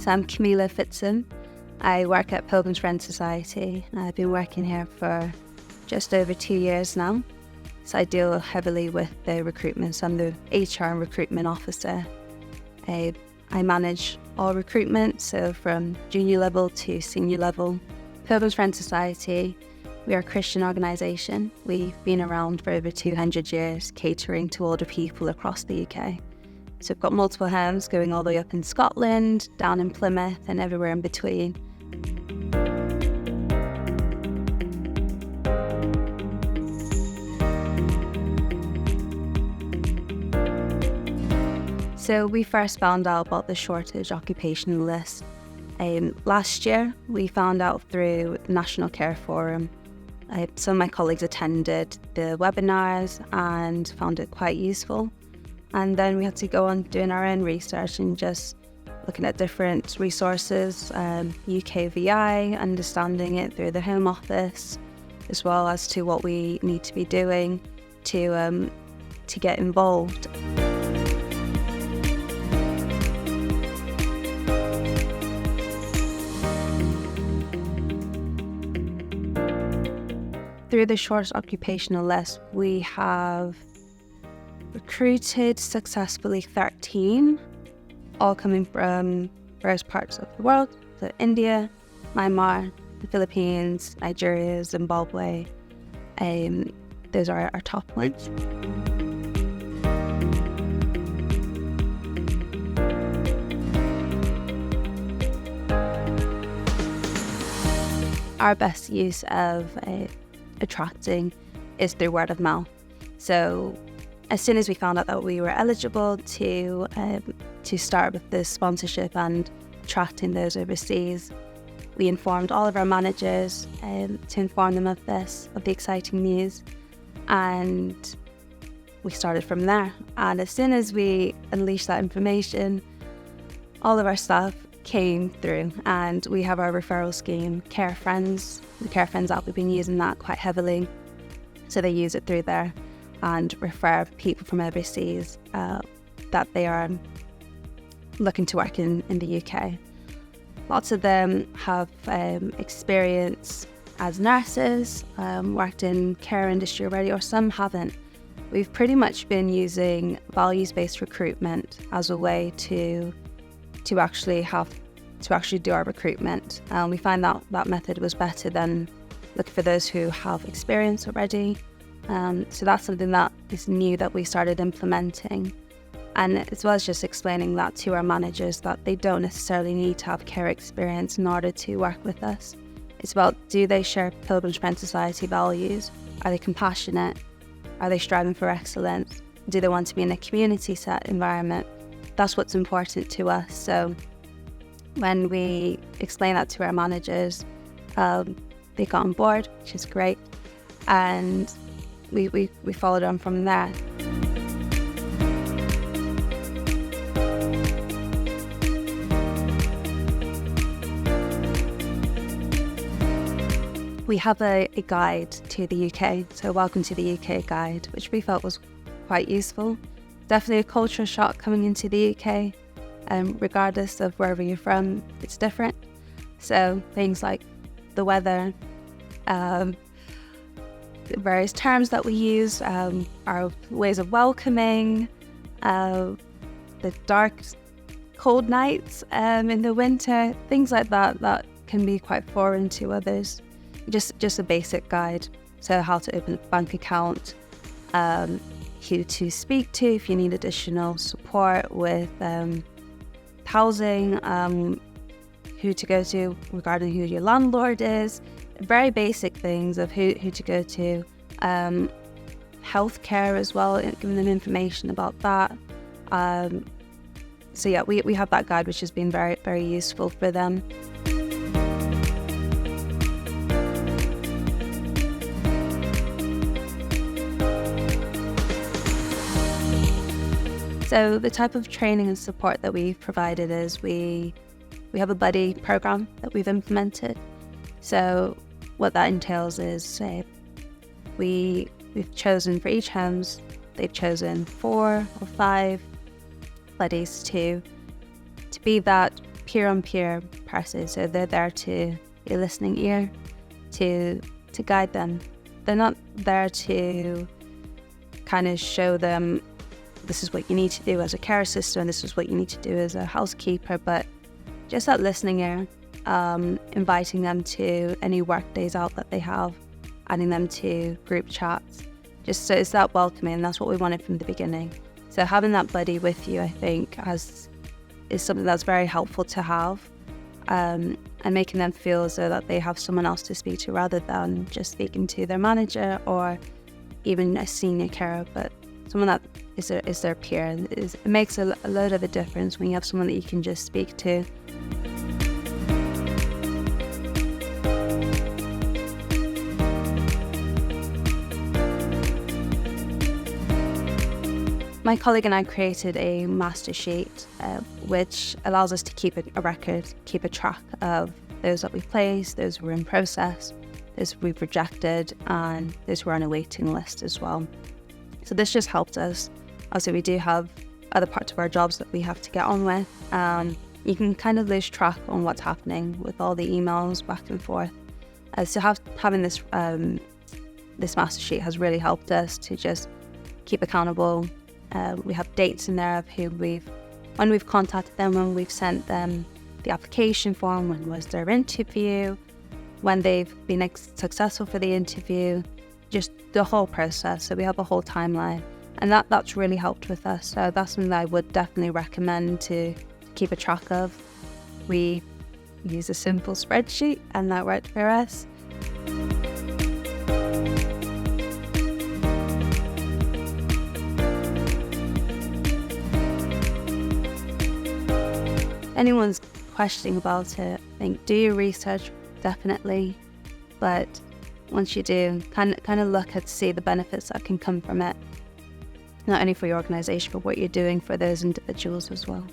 So I'm Camilla Fitsum. I work at Pilgrim's Friend Society. I've been working here for just over 2 years now. So I deal heavily with the recruitment. So I'm the HR and recruitment officer. I manage all recruitment, so from junior level to senior level. Pilgrim's Friend Society, we are a Christian organisation. We've been around for over 200 years, catering to older people across the UK. So we've got multiple homes going all the way up in Scotland, down in Plymouth and everywhere in between. So we first found out about the shortage occupational list last year. We found out through the National Care Forum. Some of my colleagues attended the webinars and found it quite useful. And then we had to go on doing our own research and just looking at different resources, UKVI, understanding it through the Home Office, as well as to what we need to be doing to get involved. Through the shortest occupational list, we have recruited successfully 13, all coming from various parts of the world. So India, Myanmar, the Philippines, Nigeria, Zimbabwe. Those are our top ones. Our best use of attracting is through word of mouth. So as soon as we found out that we were eligible to start with this sponsorship and attracting those overseas, we informed all of our managers to inform them of the exciting news, and we started from there. And as soon as we unleashed that information, all of our staff came through, and we have our referral scheme, Care Friends. The Care Friends app, we've been using that quite heavily. So they use it through there and refer people from overseas that they are looking to work in the UK. Lots of them have experience as nurses, worked in care industry already, or some haven't. We've pretty much been using values-based recruitment as a way to actually do our recruitment. We find that method was better than looking for those who have experience already. So that's something that is new that we started implementing. And as well as just explaining that to our managers, that they don't necessarily need to have care experience in order to work with us. It's about, do they share Pilgrim's Friend Society values? Are they compassionate? Are they striving for excellence? Do they want to be in a community set environment? That's what's important to us. So when we explain that to our managers, they got on board, which is great. And we followed on from there. We have a guide to the UK, so Welcome to the UK guide, which we felt was quite useful. Definitely a cultural shock coming into the UK. Regardless of wherever you're from, it's different. So things like the weather, the various terms that we use, our ways of welcoming, the dark, cold nights in the winter, things like that can be quite foreign to others. Just a basic guide. So how to open a bank account, who to speak to if you need additional support with housing, who to go to regarding who your landlord is, very basic things of who to go to, healthcare as well, giving them information about that. So yeah, we have that guide, which has been very, very useful for them. So the type of training and support that we've provided is we have a buddy program that we've implemented. So what that entails is we've chosen for each homes, they've chosen 4 or 5 buddies to be that peer-on-peer person, so they're there to be a listening ear, to guide them. They're not there to kind of show them this is what you need to do as a care assistant and this is what you need to do as a housekeeper, but just that listening ear, inviting them to any work days out that they have, adding them to group chats, just so it's that welcoming. That's what we wanted from the beginning. So having that buddy with you, I think, is something that's very helpful to have, and making them feel as though that they have someone else to speak to rather than just speaking to their manager or even a senior carer, but someone that is their peer. It makes a lot of a difference when you have someone that you can just speak to. My colleague and I created a master sheet, which allows us to keep a record, keep a track of those that we've placed, those who are in process, those we've rejected, and those who are on a waiting list as well. So this just helped us. Also, we do have other parts of our jobs that we have to get on with. You can kind of lose track on what's happening with all the emails back and forth. So having this master sheet has really helped us to just keep accountable. We have dates in there of when we've contacted them, when we've sent them the application form, when was their interview, when they've been successful for the interview, just the whole process. So we have a whole timeline, and that's really helped with us. So that's something that I would definitely recommend to keep a track of. We use a simple spreadsheet, and that worked for us. Anyone's questioning about it, I think do your research, definitely, but once you do, kind of look at see the benefits that can come from it, not only for your organisation but what you're doing for those individuals as well.